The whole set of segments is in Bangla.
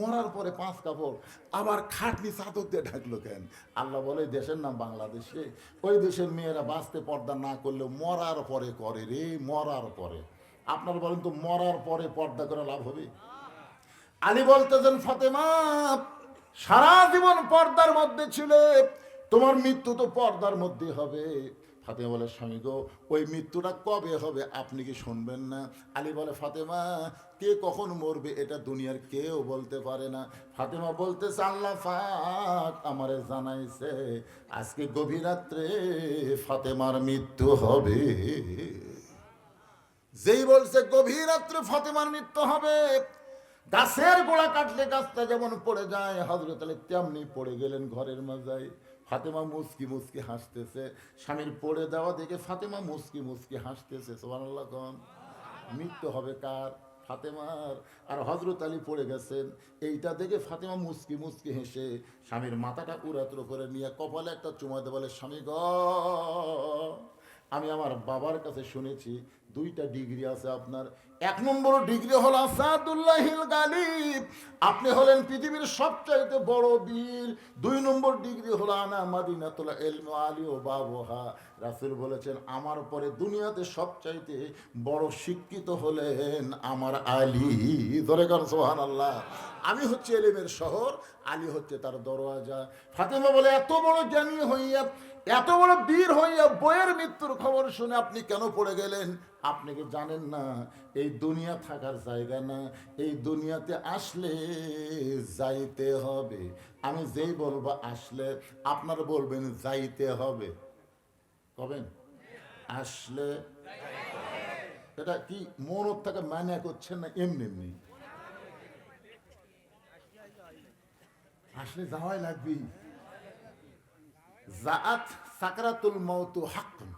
মরার পরে 5 কাপড় আবার খাটনি চাদর দিয়ে ঢাকলো কেন? আল্লাহ বলে দেশের নাম বাংলাদেশে, ওই দেশের মেয়েরা বাঁচতে পর্দা না করলে মরার পরে করে রে, মরার পরে। আপনারা বলেন তো মরার পরে পর্দা করে লাভ হবে? আলী বলতেছেন ফাতেমা সারা জীবন পর্দার মধ্যে ছিলে, তোমার মৃত্যু তো পর্দার মধ্যে হবে। ফাতেমা বলে স্বামী গো, ওই মৃত্যুটা কবে হবে আপনি কি শুনবেন না? আলী বলে ফাতেমা কে কখন মরবে এটা দুনিয়ার কেউ বলতে পারে না। ফাতেমা বলতেছে আল্লাহ পাক আমারে জানাইছে আজকে গভীর রাত্রে ফাতেমার মৃত্যু হবে। যেই বলছে গভীর রাত্রে ফাতেমার মৃত্যু হবে, গাছের গোড়া কাটলে গাছটা যেমন পড়ে যায়, হযরত আলী তেমনি পড়ে গেলেন ঘরের মাঝায়। ফাতেমা মুচকি মুচকি হাসতেছে, স্বামীর পড়ে দেওয়া দেখে ফাতেমা মুচকি মুচকি হাসতেছে। সুবহানাল্লাহ কোন। মৃত্যু হবে কার? ফাতেমার। আর হযরত আলী পড়ে গেছেন, এইটা দেখে ফাতেমা মুচকি মুচকি হেসে স্বামীর মাথাটা উড়াতুড়ো করে নিয়ে কপালে একটা চুমা দিয়ে বলে স্বামী গ, আমি আমার বাবার কাছে শুনেছি 2টা ডিগ্রি আছে আপনার। 1 নম্বর ডিগ্রি হলো আসাদুল্লাহিল গালিব, আপনি হলেন পৃথিবীর সবচাইতে বড় বীর। 2 নম্বর ডিগ্রি হলো আনা মাদিনাতুল ইলম আলী ও বাবুহা। রাসূল বলেছেন আমার পরে দুনিয়াতে সবচাইতে বড় শিক্ষিত হলেন আমার আলী। ধরে গান সুবহানাল্লাহ। আমি হচ্ছে ইলমের শহর, আলী হচ্ছে তার দরওয়াজা। ফাতেমা বলে এত বড় জ্ঞানী হইয়া, এত বড় বীর হইয়া বইয়ের মৃত্যুর খবর শুনে আপনি কেন পড়ে গেলেন? আপনি কি জানেন না এই দুনিয়া থাকার জায়গা না, এই দুনিয়াতে আসলে যাইতে হবে। আমি যেই বলবো আসলে, আপনারা বলবেন যাইতে হবে। কবেন আসলে? এটা কি মনত থেকে মানে করছেন না এমনি এমনি? আসলে যাওয়াই লাগবে। জাআত সাকরাতুল মাউতু হাক্কুন।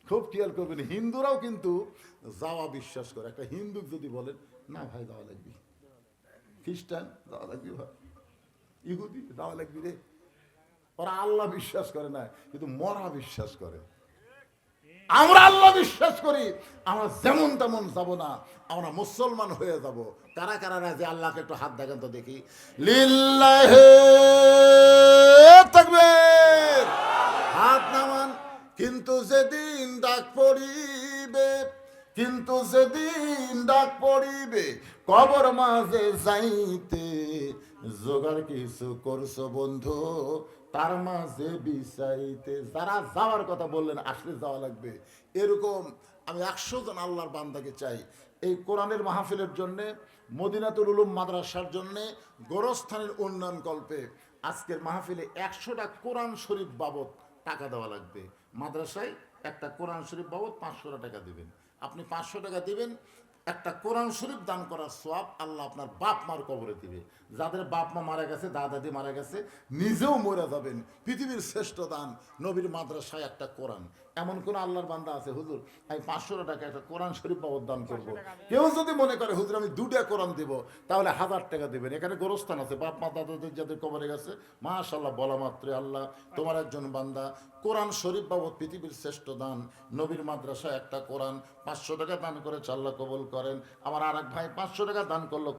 খুব খেয়াল করবেন, হিন্দুরাও কিন্তু যাওয়া বিশ্বাস করে। একটা হিন্দু যদি বলেন না ভাই যাওয়া লাগবে, খ্রিস্টান যাওয়া লাগবে, ভাই ইহুদি যাওয়া লাগবে রে, ওরা আল্লাহ বিশ্বাস করে না কিন্তু মরা বিশ্বাস করে। আমরা আল্লাহ বিশ্বাস করি, আমরা যেমন তেমন যাব না, আমরা মুসলমান হয়ে যাব। কারা কারা রাজি আল্লাহকে একটু হাত দেখেন তো দেখি। লিল্লাহি তাকবীর, হাত নামান। কিন্তু যেদিন ডাক পড়িবে, কিন্তু যেদিন ডাক পড়িবে কবর মাঝে যাইতে, জোগাড় কিছু করছো বন্ধু তার মাঝে বিছাইতে। যারা যাওয়ার কথা বললেন আসলে যাওয়া লাগবে, এরকম আমি 100 জন আল্লাহর বান্দাকে চাই এই কোরআনের মাহফিলের জন্যে, মদিনাতুল উলুম মাদ্রাসার জন্যে, গোরস্থানের উন্নয়ন কল্পে আজকের মাহফিলে 100টা কোরআন শরীফ বাবদ টাকা দেওয়া লাগবে। মাদ্রাসায় একটা কোরআন শরীফ বাবদ 500 টাকা দিবেন। আপনি 500 টাকা দিবেন, একটা কোরআন শরীফ দান করার সওয়াব আল্লাহ আপনার বাপ মার কবরে দিবে। যাদের বাপ মা মারা গেছে, দাদি মারা গেছে, নিজেও মরে যাবেন। পৃথিবীর শ্রেষ্ঠ দান নবীর মাদ্রাসায় একটা কোরআন। এমন কোন আল্লাহর বান্দা আছে হুজুর আমি 500 টাকা একটা কোরআন শরীফ বাবদ দান করবো? কেউ যদি মনে করে হুজুর আমি 2টা কোরআন দিব, তাহলে 1000 টাকা দেবেন। এখানে গোরস্থান আছে, বাপ মা দাদাদের যাদের কবরে গেছে, মাশাআল্লাহ বলা মাত্রে আল্লাহ তোমার একজন বান্দা কোরআন শরীফ বাবদ পৃথিবীর শ্রেষ্ঠ দান নবীর মাদ্রাসায় একটা কোরআন 500 টাকা দান করেছে, আল্লাহ কবুল করেন। আমার আর এক ভাই 500 টাকা দান করলো।